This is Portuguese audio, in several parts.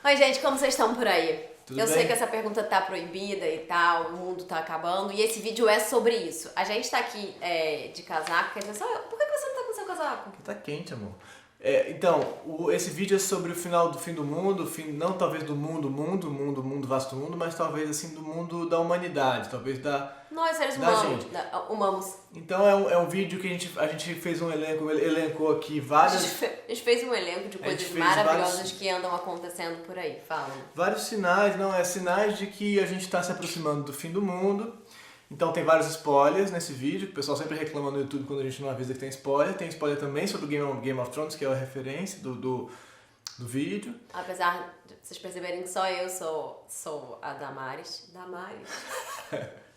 Oi, gente, como vocês estão por aí? Tudo Eu bem? sei que essa pergunta tá proibida e tal, o mundo tá acabando, e esse vídeo é sobre isso. A gente tá aqui de casaco, quer dizer, por que você não tá com seu casaco? Tá quente, amor. Então, esse vídeo é sobre o final do fim do mundo, não talvez do mundo, vasto mundo, mas talvez assim do mundo da humanidade, talvez Nós, seres da humanos, gente. humanos. Então é um vídeo que a gente fez um elenco, elencou aqui várias... A gente fez um elenco de coisas fez maravilhosas que andam acontecendo por aí, fala. Vários sinais, sinais de que a gente está se aproximando do fim do mundo. Então tem vários spoilers nesse vídeo, que o pessoal sempre reclama no YouTube quando a gente não avisa que tem spoiler. Tem spoiler também sobre o Game of Thrones, que é a referência do vídeo. Apesar de vocês perceberem que só eu sou a Damares. Damares?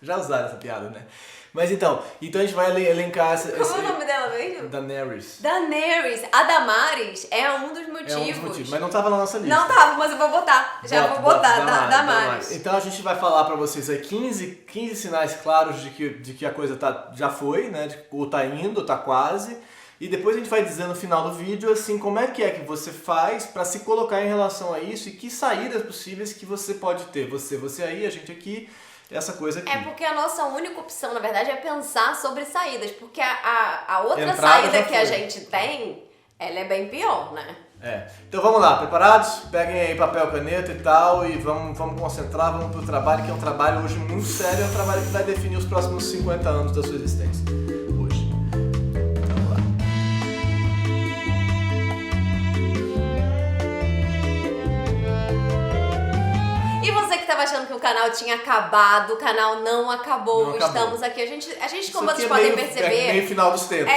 Já usaram essa piada, né? Mas então a gente vai elencar Como é o nome dela mesmo? Daenerys. Daenerys. A Damares é um dos motivos. É um dos motivos, mas não estava na nossa lista. Não tava, mas eu vou botar. Vou botar, Damares. Então a gente vai falar pra vocês aí 15 sinais claros de que a coisa já foi, né? Ou tá indo, ou tá quase. E depois a gente vai dizer no final do vídeo, assim, como é que você faz pra se colocar em relação a isso e que saídas possíveis que você pode ter. Você aí, a gente aqui, essa coisa aqui. É porque a nossa única opção, na verdade, é pensar sobre saídas. Porque a outra Entrada saída já que a foi. gente tem, ela é bem pior, né? Então vamos lá, preparados? Peguem aí papel, caneta e tal e vamos concentrar, vamos pro trabalho, que é um trabalho hoje muito sério, é um trabalho que vai definir os próximos 50 anos da sua existência. Hoje. Vamos lá. E você que tava achando que o canal tinha acabado, o canal não acabou. Não acabou. Estamos aqui. A gente como Isso aqui vocês podem meio perceber... meio final dos tempos.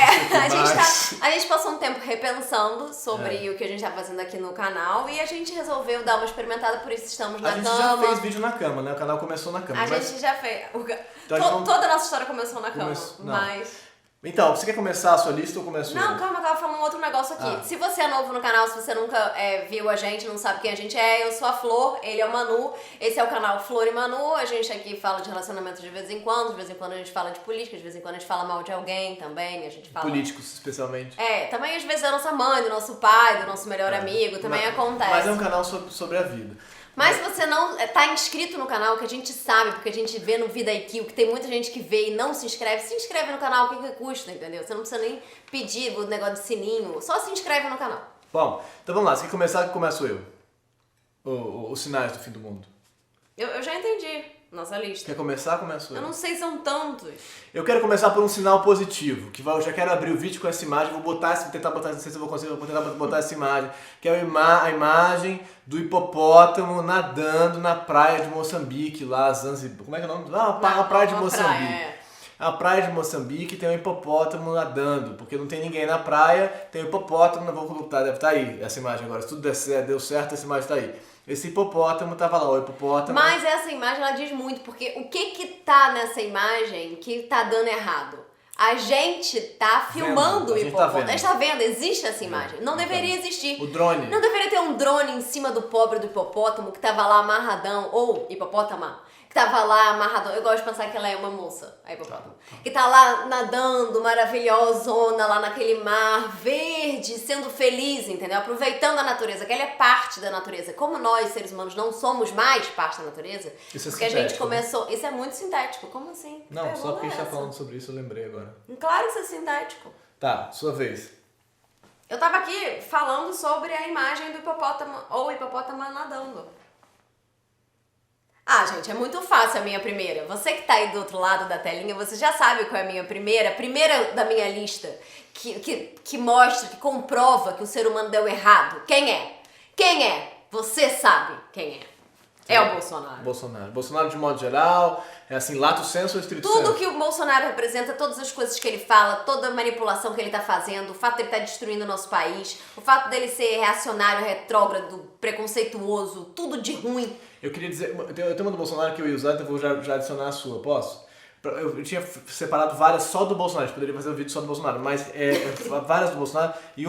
A gente passou um tempo repensando sobre o que a gente tá fazendo aqui no canal e a gente resolveu dar uma experimentada, por isso estamos na A gente cama. já fez vídeo na cama, né? O canal começou na cama. A gente já fez. Então a gente não- Toda a nossa história começou na cama, Não. mas... Então, você quer começar a sua lista ou começo Não, eu? calma, eu tava falando um outro negócio aqui. Ah. Se você é novo no canal, se você nunca viu a gente, não sabe quem a gente é, eu sou a Flor, ele é o Manu. Esse é o canal Flor e Manu. A gente aqui fala de relacionamento de vez em quando a gente fala de política, de vez em quando a gente fala mal de alguém também, a gente fala... Políticos, especialmente. Também às vezes da nossa mãe, do nosso pai, do nosso melhor amigo, também acontece. Mas é um canal sobre a vida. Mas se você não tá inscrito no canal, que a gente sabe, porque a gente vê no Vida IQ, que tem muita gente que vê e não se inscreve no canal, o que custa, entendeu? Você não precisa nem pedir o negócio de sininho, só se inscreve no canal. Bom, então vamos lá. Você quer começar? Começo eu. Os sinais do fim do mundo. Eu já entendi nossa lista. Quer começar? Começo eu. Eu não sei, são tantos. Eu quero começar por um sinal positivo, eu já quero abrir o vídeo com essa imagem, vou tentar botar, não sei se eu vou conseguir, vou tentar botar essa imagem, que é a imagem do hipopótamo nadando na praia de Moçambique, lá, Zanzibar, como é que é o nome? A praia de Moçambique. A praia de Moçambique tem um hipopótamo nadando, porque não tem ninguém na praia, tem um hipopótamo, não vou botar, deve estar aí essa imagem agora, se tudo deu certo, essa imagem está aí. Esse hipopótamo tava lá, o hipopótamo... Mas essa imagem, ela diz muito, porque o que tá nessa imagem que tá dando errado? A gente tá filmando o hipopótamo. A gente tá vendo, existe essa imagem. Não deveria existir. O drone. Não deveria ter um drone em cima do pobre do hipopótamo que tava lá amarradão, ou hipopótama, que tava lá amarradão. Eu gosto de pensar que ela é uma moça, a hipopótamo. Que tá lá nadando, maravilhosona, lá naquele mar verde, sendo feliz, entendeu? Aproveitando a natureza, que ela é parte da natureza. Como nós, seres humanos, não somos mais parte da natureza, Isso é porque a gente sintético, né? começou... Isso é muito sintético, como assim? Não, Que só porque a gente tá pergunta é falando sobre isso, eu lembrei agora. essa? Claro que isso é sintético. Tá, sua vez. Eu tava aqui falando sobre a imagem do hipopótamo, ou hipopótama nadando. Ah, gente, é muito fácil a minha primeira. Você que tá aí do outro lado da telinha, você já sabe qual é a minha primeira. A primeira da minha lista que mostra, que comprova que o ser humano deu errado. Quem é? Quem é? Você sabe quem é. É o Bolsonaro. Bolsonaro de modo geral, é assim, lato sensu ou estrito sensu? Tudo que o Bolsonaro representa, todas as coisas que ele fala, toda a manipulação que ele tá fazendo, o fato dele estar destruindo o nosso país, o fato dele ser reacionário, retrógrado, preconceituoso, tudo de ruim. Eu queria dizer, eu tenho uma do Bolsonaro que eu ia usar, então eu vou já adicionar a sua, posso? Eu tinha separado várias só do Bolsonaro, a gente poderia fazer um vídeo só do Bolsonaro, mas várias do Bolsonaro, e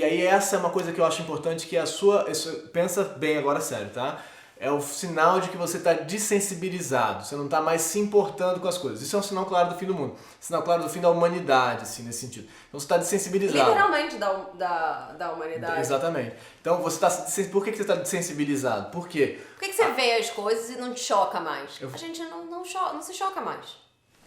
aí essa é uma coisa que eu acho importante, que é a sua, pensa bem agora, sério, tá? é o sinal de que você está dessensibilizado, você não está mais se importando com as coisas. Isso é um sinal claro do fim do mundo, sinal claro do fim da humanidade, assim, nesse sentido. Então você está dessensibilizado. Literalmente da humanidade. Exatamente. Então você está... Por que você está dessensibilizado? Por quê? Por que você vê as coisas e não te choca mais? A gente não se choca mais.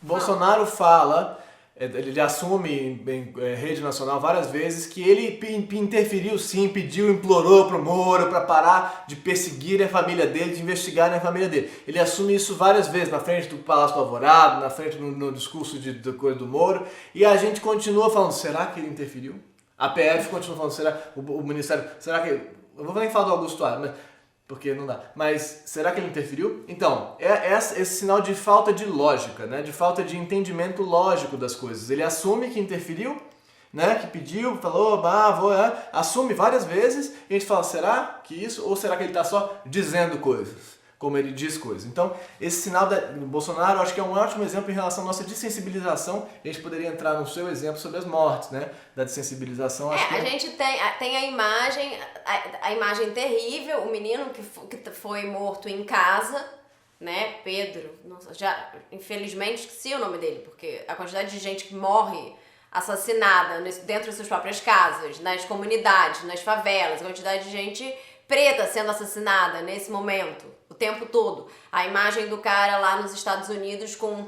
Bolsonaro fala... Ele assume em rede nacional várias vezes que ele interferiu sim, pediu, implorou pro Moro para parar de perseguir a família dele, de investigar a família dele. Ele assume isso várias vezes, na frente do Palácio do Alvorada, na frente no discurso do Moro, e a gente continua falando, será que ele interferiu? A PF continua falando, será o Ministério, será que... Eu vou nem falar do Augusto Aras, mas... porque não dá. Mas será que ele interferiu? Então, é esse sinal de falta de lógica, né? De falta de entendimento lógico das coisas. Ele assume que interferiu, né? Que pediu, falou, assume várias vezes, e a gente fala, será que isso? Ou será que ele está só dizendo coisas? Como ele diz coisas. Então, esse sinal do Bolsonaro, eu acho que é um ótimo exemplo em relação à nossa dessensibilização. A gente poderia entrar no seu exemplo sobre as mortes, né? Da dessensibilização. Acho que a gente tem a imagem terrível, o menino que foi morto em casa, né? Pedro, nossa, já infelizmente esqueci o nome dele, porque a quantidade de gente que morre assassinada dentro de suas próprias casas, nas comunidades, nas favelas, a quantidade de gente preta sendo assassinada nesse momento, o tempo todo. A imagem do cara lá nos Estados Unidos com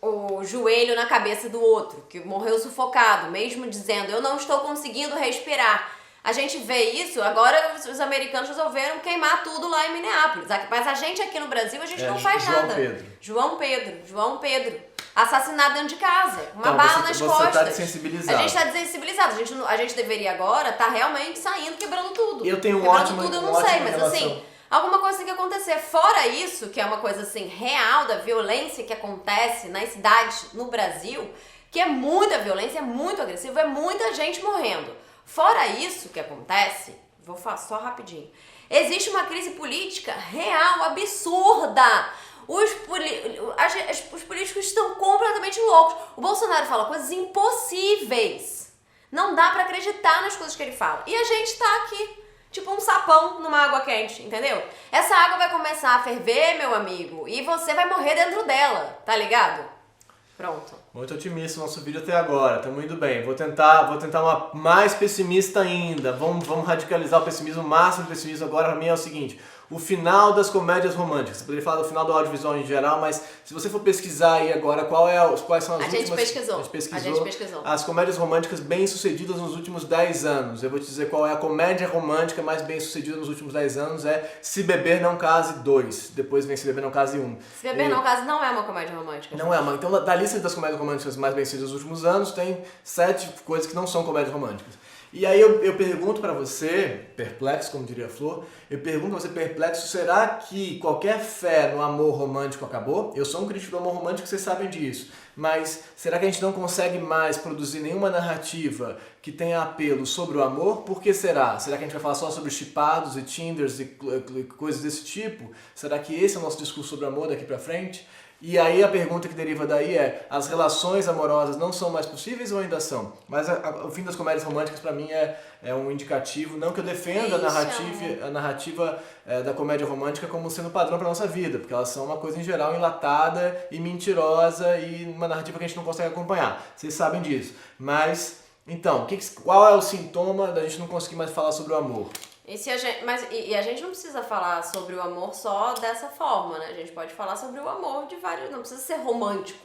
o joelho na cabeça do outro, que morreu sufocado, mesmo dizendo, eu não estou conseguindo respirar. A gente vê isso, agora os americanos resolveram queimar tudo lá em Minneapolis. Mas a gente aqui no Brasil, a gente não faz nada. João Pedro. Assassinado dentro de casa, uma bala nas costas. Você está desensibilizado. A gente está desensibilizado. A gente deveria agora estar realmente saindo, quebrando tudo. Eu tenho tudo, eu não sei, mas assim, alguma coisa tem que acontecer. Fora isso, que é uma coisa assim, real da violência que acontece nas cidades no Brasil, que é muita violência, é muito agressivo, é muita gente morrendo. Fora isso que acontece, vou falar só rapidinho, existe uma crise política real, absurda. Os políticos estão completamente loucos. O Bolsonaro fala coisas impossíveis. Não dá pra acreditar nas coisas que ele fala. E a gente tá aqui, tipo um sapão numa água quente, entendeu? Essa água vai começar a ferver, meu amigo, e você vai morrer dentro dela, tá ligado? Pronto. Muito otimista o nosso vídeo até agora, estamos indo bem. Vou tentar uma mais pessimista ainda. Vamos radicalizar o pessimismo, o máximo de pessimismo agora para mim é o seguinte. O final das comédias românticas. Você poderia falar do final do audiovisual em geral, mas se você for pesquisar aí agora quais são as últimas... A gente pesquisou. As comédias românticas bem-sucedidas nos últimos 10 anos. Eu vou te dizer qual é a comédia romântica mais bem-sucedida nos últimos 10 anos. É Se Beber Não Case 2. Depois vem Se Beber Não Case 1. Se Beber Não Case não é uma comédia romântica. Não é, mas então da lista das comédias românticas mais bem-sucedidas nos últimos anos, tem 7 coisas que não são comédias românticas. E aí eu pergunto pra você, perplexo, como diria a Flor, eu pergunto pra você, perplexo, será que qualquer fé no amor romântico acabou? Eu sou um crítico do amor romântico, vocês sabem disso. Mas será que a gente não consegue mais produzir nenhuma narrativa que tenha apelo sobre o amor? Por que será? Será que a gente vai falar só sobre chipados e tinders e coisas desse tipo? Será que esse é o nosso discurso sobre amor daqui pra frente? E aí a pergunta que deriva daí é, as relações amorosas não são mais possíveis ou ainda são? Mas o fim das comédias românticas para mim é um indicativo, não que eu defenda a narrativa da comédia romântica como sendo padrão para nossa vida, porque elas são uma coisa em geral enlatada e mentirosa e uma narrativa que a gente não consegue acompanhar. Vocês sabem disso. Mas, então, qual é o sintoma da gente não conseguir mais falar sobre o amor? E a gente não precisa falar sobre o amor só dessa forma, né? A gente pode falar sobre o amor de vários... Não precisa ser romântico.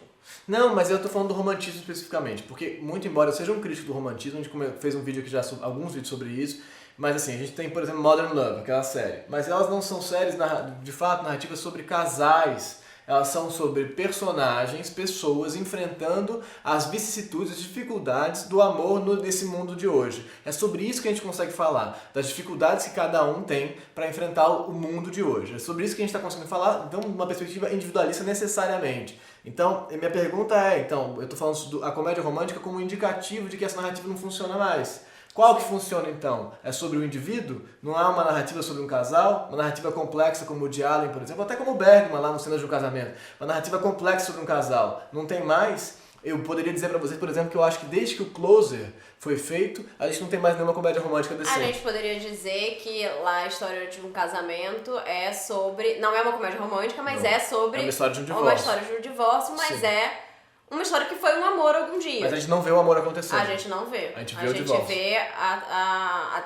Não, mas eu tô falando do romantismo especificamente, porque muito embora eu seja um crítico do romantismo, a gente fez um vídeo aqui já, alguns vídeos sobre isso, mas assim, a gente tem, por exemplo, Modern Love, aquela série, mas elas não são séries, de fato, narrativas sobre casais. Elas são sobre personagens, pessoas enfrentando as vicissitudes, as dificuldades do amor nesse mundo de hoje. É sobre isso que a gente consegue falar, das dificuldades que cada um tem para enfrentar o mundo de hoje. É sobre isso que a gente está conseguindo falar, então, de uma perspectiva individualista necessariamente. Então, minha pergunta é, eu estou falando a comédia romântica como um indicativo de que essa narrativa não funciona mais. Qual que funciona então? É sobre o indivíduo? Não há uma narrativa sobre um casal? Uma narrativa complexa como o de Allen, por exemplo, até como o Bergman lá no Cenas de um Casamento. Uma narrativa complexa sobre um casal. Não tem mais? Eu poderia dizer pra vocês, por exemplo, que eu acho que desde que o Closer foi feito, a gente não tem mais nenhuma comédia romântica A decente. gente poderia dizer que lá a história de um casamento é sobre... Não é uma comédia romântica, mas Não. é sobre... É uma história de um divórcio. Uma história de um divórcio, mas Sim. é uma história que foi um amor algum dia. Mas a gente não vê o amor acontecendo. A gente não vê. A gente vê o divórcio. Vê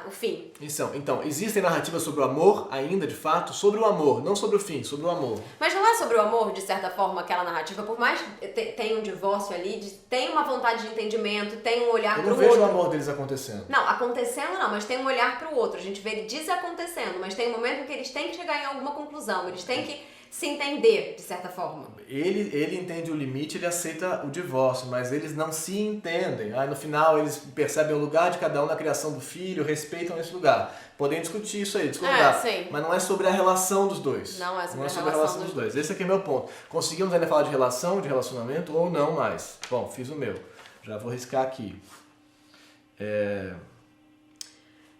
o fim. Então, existem narrativas sobre o amor ainda, de fato, sobre o amor, não sobre o fim, sobre o amor. Mas não é sobre o amor, de certa forma, aquela narrativa. Por mais que tenha um divórcio ali, tem uma vontade de entendimento, tem um olhar Eu pro não vejo outro. o amor deles acontecendo. Não, acontecendo não, mas tem um olhar pro outro. A gente vê ele desacontecendo, mas tem um momento em que eles têm que chegar em alguma conclusão. Eles têm que se entender, de certa forma. Ele entende o limite, ele aceita o divórcio, mas eles não se entendem. Aí no final eles percebem o lugar de cada um na criação do filho, respeitam esse lugar. Podem discutir isso aí, discordar. Sim. Mas não é sobre a relação dos dois. Não é sobre a relação dos dois. Esse aqui é meu ponto. Conseguimos ainda falar de relação, de relacionamento ou não mais? Bom, fiz o meu. Já vou riscar aqui.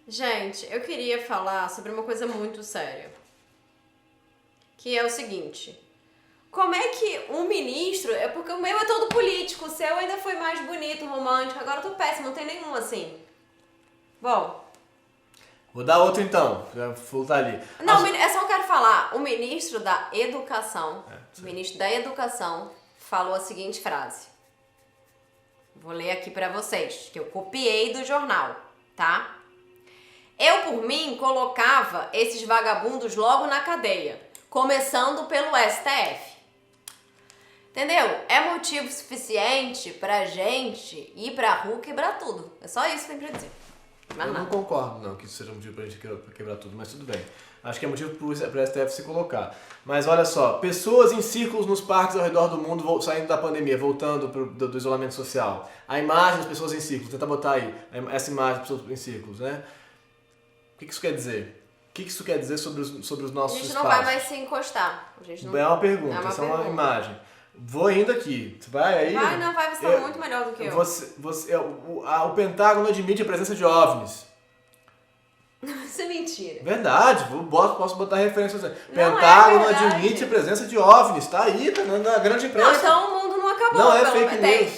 Gente, eu queria falar sobre uma coisa muito séria. Que é o seguinte: como é que um ministro... É porque o meu é todo político, o seu ainda foi mais bonito, romântico. Agora eu tô péssimo, não tem nenhum assim. Bom... Vou dar outro então, já vou voltar ali. Não, é só eu quero falar. O ministro da Educação, falou a seguinte frase. Vou ler aqui pra vocês, que eu copiei do jornal, tá? Eu, por mim, colocava esses vagabundos logo na cadeia, começando pelo STF. Entendeu? É motivo suficiente pra gente ir pra rua quebrar tudo. É só isso que tem pra dizer. Mas Eu não não concordo não que isso seja motivo pra gente quebrar tudo, mas tudo bem. Acho que é motivo pro STF se colocar. Mas olha só, pessoas em círculos nos parques ao redor do mundo saindo da pandemia, voltando do isolamento social. A imagem das pessoas em círculos, tenta botar aí essa imagem das pessoas em círculos, né? O que isso quer dizer? O que isso quer dizer sobre os nossos espaços? A gente não vai mais se encostar. A gente não... É uma pergunta, essa é uma imagem. Vou indo aqui. Você vai aí? Vai, você tá muito melhor do que eu. O Pentágono admite a presença de OVNIs. Isso é mentira. Verdade, posso botar referência. Não Pentágono é verdade. admite a presença de OVNIs. Tá aí, tá na grande imprensa. Não, então o mundo não acabou. Não é fake news.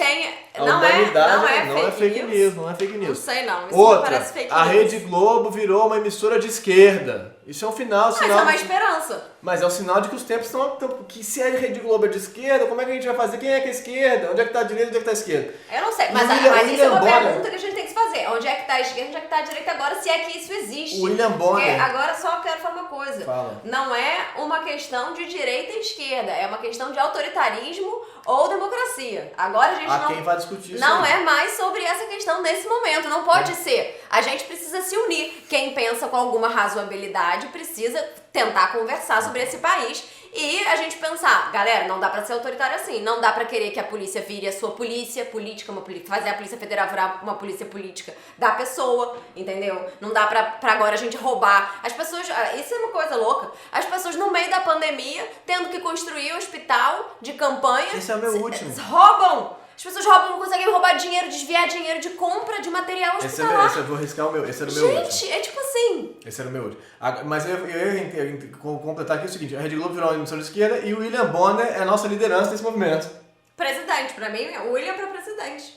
Não é fake news. Não é fake news. Não sei não, isso Outra, não parece fake news. a Rede Globo virou uma emissora de esquerda. Isso é um sinal. Mas é uma esperança. Mas é o sinal de que os tempos estão... Que se a Rede Globo é de esquerda, como é que a gente vai fazer? Quem é que é esquerda? Onde é que tá a direita? Onde é que tá a esquerda? Eu não sei, mas isso é uma pergunta que a gente tem que se fazer. Onde é que tá a esquerda? Onde é que tá a direita agora? Se é que isso existe. O William Bonner. Porque agora só quero falar uma coisa. Fala. Não é uma questão de direita e esquerda. É uma questão de autoritarismo ou democracia. Agora a gente quem vai discutir isso não aí? é mais sobre essa questão nesse momento. Não pode ser. A gente precisa se unir. Quem pensa com alguma razoabilidade precisa tentar conversar sobre esse país e a gente pensar, galera, não dá pra ser autoritário assim, não dá pra querer que a polícia vire a sua polícia política, fazer a Polícia Federal virar uma polícia política da pessoa, entendeu? Não dá pra agora a gente roubar. As pessoas, isso é uma coisa louca, as pessoas no meio da pandemia, tendo que construir hospital de campanha, Esse é o meu último. Roubam! As pessoas roubam, não conseguem roubar dinheiro, desviar dinheiro de compra de material hospitalar. Esse eu vou riscar o meu. Esse era o meu último. Gente, é tipo assim. Esse era o meu último. Mas eu ia completar aqui o seguinte: a Rede Globo virou uma emissora de esquerda e o William Bonner é a nossa liderança nesse movimento. Presidente, pra mim, o William pra presidente.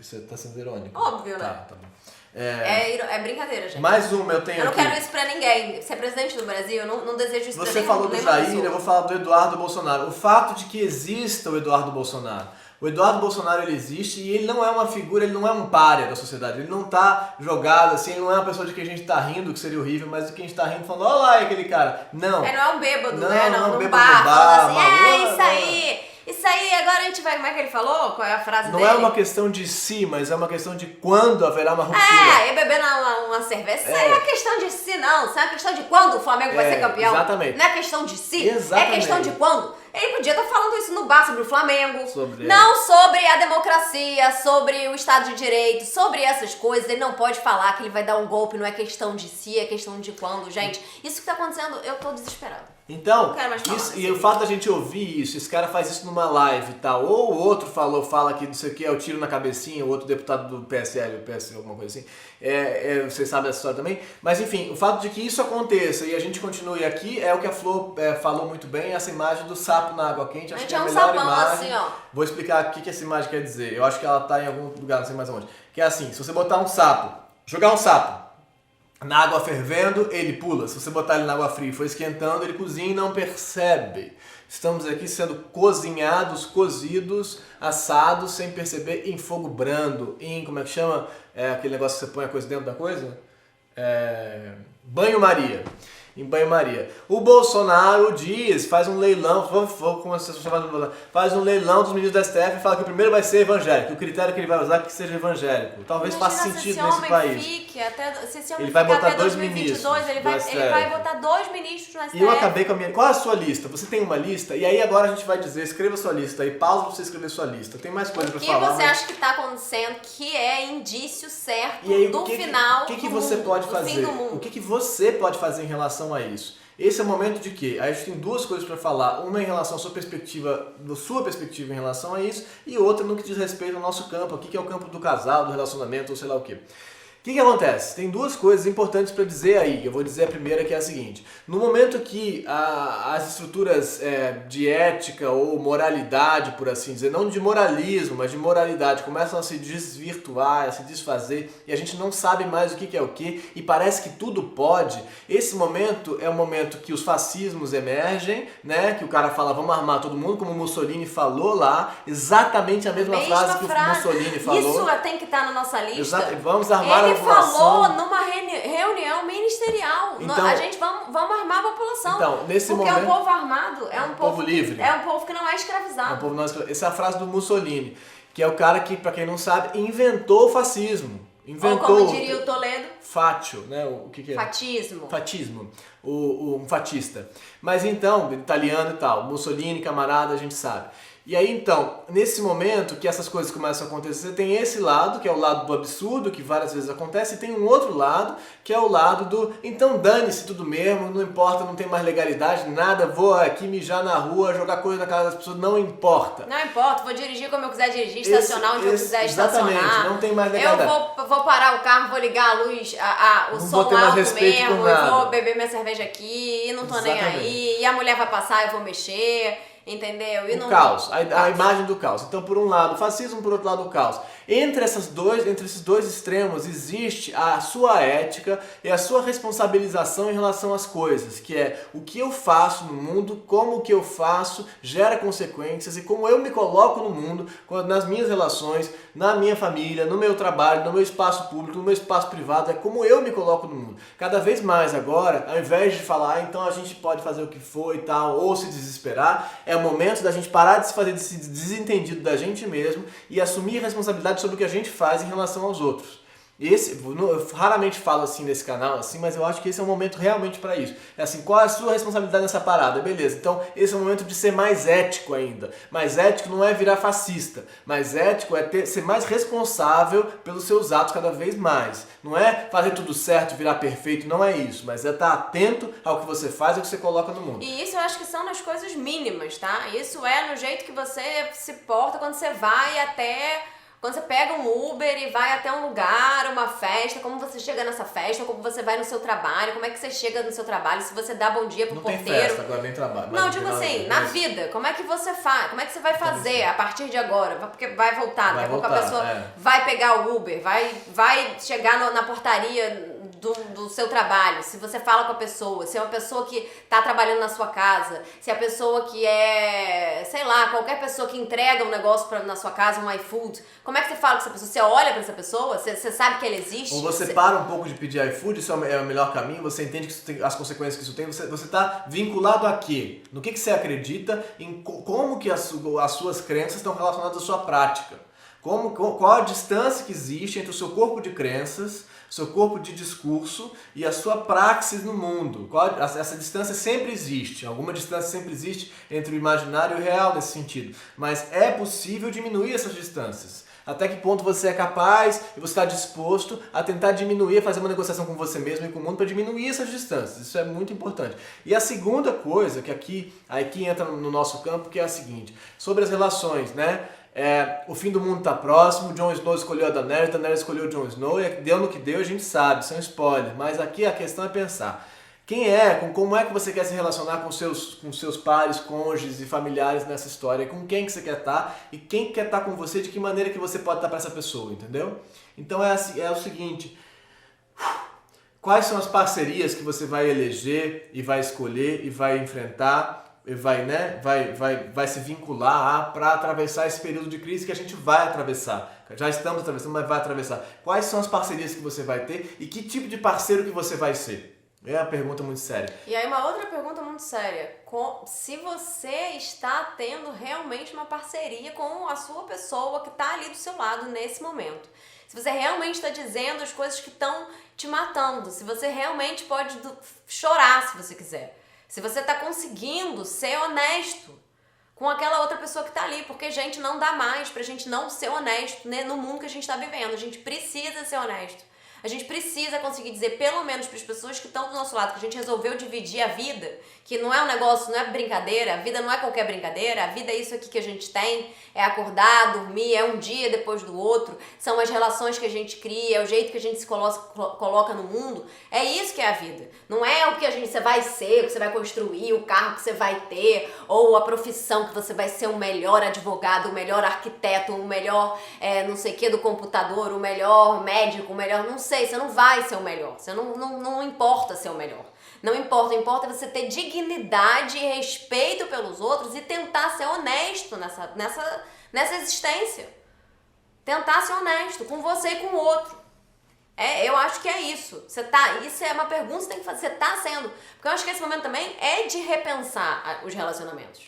Isso tá sendo irônico. Óbvio, né? Tá bom. É brincadeira, gente. Mais uma eu tenho Eu não aqui. quero isso pra ninguém. Ser presidente do Brasil, eu não desejo isso pra Você nenhum, falou do nenhuma Jair, pessoa. eu vou falar do Eduardo Bolsonaro. O fato de que exista o Eduardo Bolsonaro. O Eduardo Bolsonaro, ele existe e ele não é uma figura, ele não é um pária da sociedade. Ele não tá jogado assim, ele não é uma pessoa de que a gente tá rindo, que seria horrível, mas de que a gente tá rindo falando, olha lá aquele cara. Não. Não é um bêbado, Não, né? não é um Num bêbado bar, no bar, falando assim, maluco, isso aí, agora a gente vai... Como é que ele falou? Qual é a frase Não dele? é uma questão de si, mas é uma questão de quando haverá uma ruptura. E beber uma cerveja. Isso aí não é questão de si, não. Isso é uma questão de quando o Flamengo vai ser campeão. Exatamente. Não é questão de si, Exatamente. é questão de quando. Ele podia estar falando isso no bar sobre o Flamengo, Sobre não sobre a democracia, sobre o Estado de Direito, sobre essas coisas. Ele não pode falar que ele vai dar um golpe, não é questão de si, é questão de quando. Gente, isso que tá acontecendo, eu tô desesperada. Então, Não quero mais falar isso, e desse o fato da gente ouvir isso, esse cara faz isso numa live e tal, ou o outro fala que não sei o que, é o tiro na cabecinha, o outro deputado do PSL, o PSL, alguma coisa assim, vocês sabem dessa história também, mas enfim, o fato de que isso aconteça e a gente continue aqui é o que a Flor falou muito bem, essa imagem do sapo na água quente, acho que é a melhor imagem. Assim, ó. Vou explicar o que essa imagem quer dizer, eu acho que ela tá em algum lugar, não sei mais onde, que é assim, se você botar um sapo, jogar um sapo, na água fervendo, ele pula. Se você botar ele na água fria e for esquentando, ele cozinha e não percebe. Estamos aqui sendo cozinhados, cozidos, assados, sem perceber, em fogo brando, em, como é que chama? Aquele negócio que você põe a coisa dentro da coisa? Banho-maria. Em banho-maria. O Bolsonaro diz, faz um leilão, faz um leilão dos ministros da STF e fala que o primeiro vai ser evangélico. O critério que ele vai usar é que seja evangélico. Talvez faça sentido nesse país. Se esse homem ele vai botar até 2 2022, ministros. ele vai botar 2 ministros no STF. E eu acabei com a minha... Qual é a sua lista? Você tem uma lista? E aí agora a gente vai dizer, escreva sua lista aí, pausa pra você escrever sua lista. Tem mais coisa pra falar. O que você acha que tá acontecendo que é indício certo e aí, do final do você mundo, pode do fazer? fim do mundo? O que você pode fazer em relação a isso? Esse é o momento de quê? Aí a gente tem duas coisas para falar. Uma em relação à sua perspectiva em relação a isso, e outra no que diz respeito ao nosso campo aqui, que é o campo do casal, do relacionamento, ou sei lá o quê. O que acontece? Tem duas coisas importantes para dizer aí. Eu vou dizer a primeira, que é a seguinte. No momento que as estruturas de ética ou moralidade, por assim dizer, não de moralismo, mas de moralidade, começam a se desvirtuar, a se desfazer, e a gente não sabe mais o que é o que, e parece que tudo pode, esse momento é o momento que os fascismos emergem, né? Que o cara fala, vamos armar todo mundo, como o Mussolini falou lá, exatamente a mesma frase que o Mussolini falou. Isso tem que estar na nossa lista. Vamos armar Ele falou numa reunião ministerial. Então, a gente vamos armar a população. Então, nesse porque momento, o povo armado é um povo livre. É um povo que não é escravizado. Essa é a frase do Mussolini, que é o cara que, pra quem não sabe, inventou o fascismo. Inventou. Ou como diria o Toledo. Fatio, né? O que é? Fatismo. Fatismo. Um fatista. Mas então, italiano e tal, Mussolini, camarada, a gente sabe. E aí então, nesse momento que essas coisas começam a acontecer, você tem esse lado, que é o lado do absurdo, que várias vezes acontece, e tem um outro lado, que é o lado do, então dane-se tudo mesmo, não importa, não tem mais legalidade, nada, vou aqui mijar na rua, jogar coisa na cara das pessoas, não importa. Não importa, vou dirigir como eu quiser dirigir, estacionar onde eu quiser estacionar. Exatamente, não tem mais legalidade. Eu vou parar o carro, vou ligar a luz, o som alto mesmo, e vou beber minha cerveja aqui, e não tô nem aí, e a mulher vai passar, eu vou mexer. Entendeu? E o caos, a imagem do caos. Então, por um lado, o fascismo, por outro lado, o caos. Entre esses dois extremos existe a sua ética e a sua responsabilização em relação às coisas, que é o que eu faço no mundo, como o que eu faço gera consequências e como eu me coloco no mundo, nas minhas relações, na minha família, no meu trabalho, no meu espaço público, no meu espaço privado, é como eu me coloco no mundo. Cada vez mais agora, ao invés de falar, então a gente pode fazer o que for e tal, ou se desesperar, é o momento da gente parar de se fazer desse desentendido da gente mesmo e assumir responsabilidade sobre o que a gente faz em relação aos outros. Eu raramente falo assim nesse canal, assim, mas eu acho que esse é um momento realmente para isso. É assim, qual é a sua responsabilidade nessa parada? Beleza, então esse é o momento de ser mais ético ainda. Mais ético não é virar fascista, mais ético é ser mais responsável pelos seus atos cada vez mais. Não é fazer tudo certo, virar perfeito, não é isso, mas é estar atento ao que você faz e ao que você coloca no mundo. E isso eu acho que são nas coisas mínimas, tá? Isso é no jeito que você se porta quando você vai até... Quando você pega um Uber e vai até um lugar, uma festa, como você chega nessa festa, como você vai no seu trabalho, como é que você chega no seu trabalho, se você dá bom dia pro porteiro. Não tem festa agora, nem trabalho. Não, digo assim, na vida, como é que você faz? Como é que você vai fazer a partir de agora? Porque vai voltar, daqui a pouco a pessoa vai pegar o Uber, vai chegar na portaria do seu trabalho, se você fala com a pessoa, se é uma pessoa que tá trabalhando na sua casa, se é a pessoa que é, sei lá, qualquer pessoa que entrega um negócio na sua casa, um iFood, como é que você fala com essa pessoa? Você olha pra essa pessoa? Você sabe que ela existe? Ou você para um pouco de pedir iFood, isso é o melhor caminho, você entende que isso tem, as consequências que isso tem, você tá vinculado a quê? No que você acredita, em como que as suas crenças estão relacionadas à sua prática. Qual a distância que existe entre o seu corpo de crenças, seu corpo de discurso e a sua praxis no mundo. Essa distância sempre existe, alguma distância sempre existe entre o imaginário e o real nesse sentido, mas é possível diminuir essas distâncias. Até que ponto você é capaz e você está disposto a tentar diminuir, fazer uma negociação com você mesmo e com o mundo para diminuir essas distâncias. Isso é muito importante. E a segunda coisa, que aqui entra no nosso campo, que é a seguinte, sobre as relações, né? O fim do mundo está próximo, Jon Snow escolheu a Daenerys escolheu o Jon Snow, e deu no que deu, a gente sabe, são spoilers, mas aqui a questão é pensar. Como é que você quer se relacionar com seus pares, cônjuges e familiares nessa história? Com quem que você quer estar e quem quer estar com você, de que maneira que você pode estar para essa pessoa, entendeu? Então é o seguinte, quais são as parcerias que você vai eleger e vai escolher e vai enfrentar e vai se vincular para atravessar esse período de crise que a gente vai atravessar. Já estamos atravessando, mas vai atravessar. Quais são as parcerias que você vai ter e que tipo de parceiro que você vai ser? É uma pergunta muito séria. E aí uma outra pergunta muito séria. Se você está tendo realmente uma parceria com a sua pessoa que está ali do seu lado nesse momento. Se você realmente está dizendo as coisas que estão te matando. Se você realmente pode chorar se você quiser. Se você está conseguindo ser honesto com aquela outra pessoa que está ali. Porque, gente, não dá mais pra gente não ser honesto, né, no mundo que a gente está vivendo. A gente precisa ser honesto. A gente precisa conseguir dizer, pelo menos para as pessoas que estão do nosso lado, que a gente resolveu dividir a vida, que não é um negócio, não é brincadeira, a vida não é qualquer brincadeira, a vida é isso aqui que a gente tem, é acordar, dormir, é um dia depois do outro, são as relações que a gente cria, é o jeito que a gente se coloca no mundo, é isso que é a vida. Não é o que você vai ser, o que você vai construir, o carro que você vai ter, ou a profissão que você vai ser o melhor advogado, o melhor arquiteto, o melhor não sei o que do computador, o melhor médico, o melhor, não sei, você não vai ser o melhor, você não importa ser o melhor. Não importa, importa você ter dignidade e respeito pelos outros e tentar ser honesto nessa existência. Tentar ser honesto com você e com o outro. Eu acho que é isso. Isso é uma pergunta que você tem que fazer. Você tá sendo. Porque eu acho que esse momento também é de repensar os relacionamentos.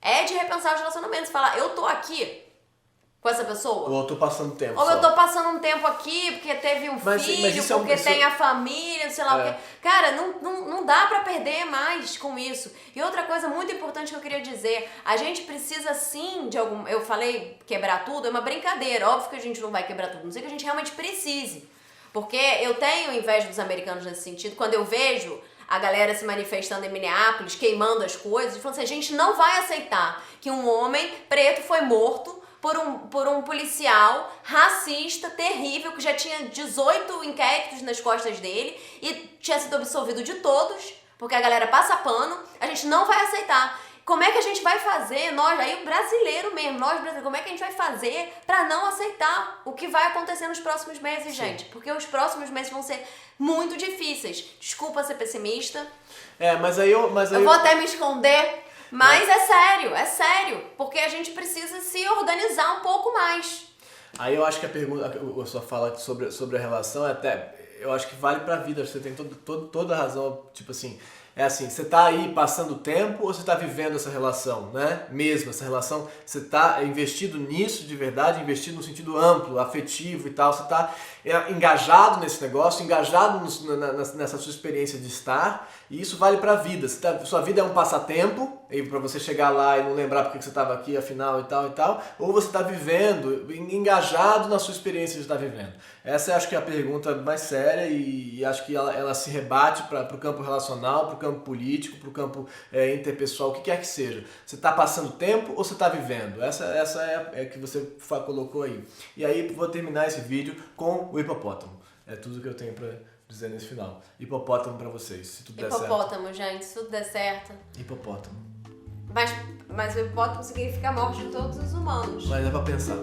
É de repensar os relacionamentos. Falar, eu tô aqui com essa pessoa. Ou eu tô passando tempo. Ou eu tô passando um tempo aqui porque teve um filho, porque tem a família, sei lá o quê. Cara, não dá pra perder mais com isso. E outra coisa muito importante que eu queria dizer, a gente precisa sim de algum... Eu falei quebrar tudo, é uma brincadeira. Óbvio que a gente não vai quebrar tudo. Não sei que a gente realmente precise. Porque eu tenho inveja dos americanos nesse sentido. Quando eu vejo a galera se manifestando em Minneapolis, queimando as coisas, e falando assim, a gente não vai aceitar que um homem preto foi morto por um policial racista, terrível, que já tinha 18 inquéritos nas costas dele e tinha sido absolvido de todos, porque a galera passa pano, a gente não vai aceitar. Como é que a gente vai fazer, nós, aí o brasileiro mesmo, nós brasileiros, como é que a gente vai fazer pra não aceitar o que vai acontecer nos próximos meses, gente? Porque os próximos meses vão ser muito difíceis. Desculpa ser pessimista. Mas aí eu vou até me esconder. Mas é sério, porque a gente precisa se organizar um pouco mais. Aí eu acho que a sua fala sobre a relação eu acho que vale pra vida, você tem toda a razão, tipo assim, você tá aí passando tempo ou você tá vivendo essa relação, né? Mesmo essa relação, você tá investido nisso de verdade, investido no sentido amplo, afetivo e tal, você tá engajado nesse negócio, engajado nessa sua experiência de estar, e isso vale pra vida. Sua vida é um passatempo, e pra você chegar lá e não lembrar porque você estava aqui, afinal, e tal, ou você tá vivendo, engajado na sua experiência de estar vivendo. Essa eu acho que é a pergunta mais séria e acho que ela se rebate pro campo relacional, pro campo político, pro campo interpessoal, o que quer que seja. Você tá passando tempo ou você tá vivendo? Essa é a que você colocou aí. E aí vou terminar esse vídeo com o hipopótamo. É tudo que eu tenho pra dizer nesse final. Hipopótamo pra vocês, se tudo der certo. Hipopótamo, gente, se tudo der certo. Hipopótamo. Mas o hipopótamo significa a morte de todos os humanos. Mas é pra pensar.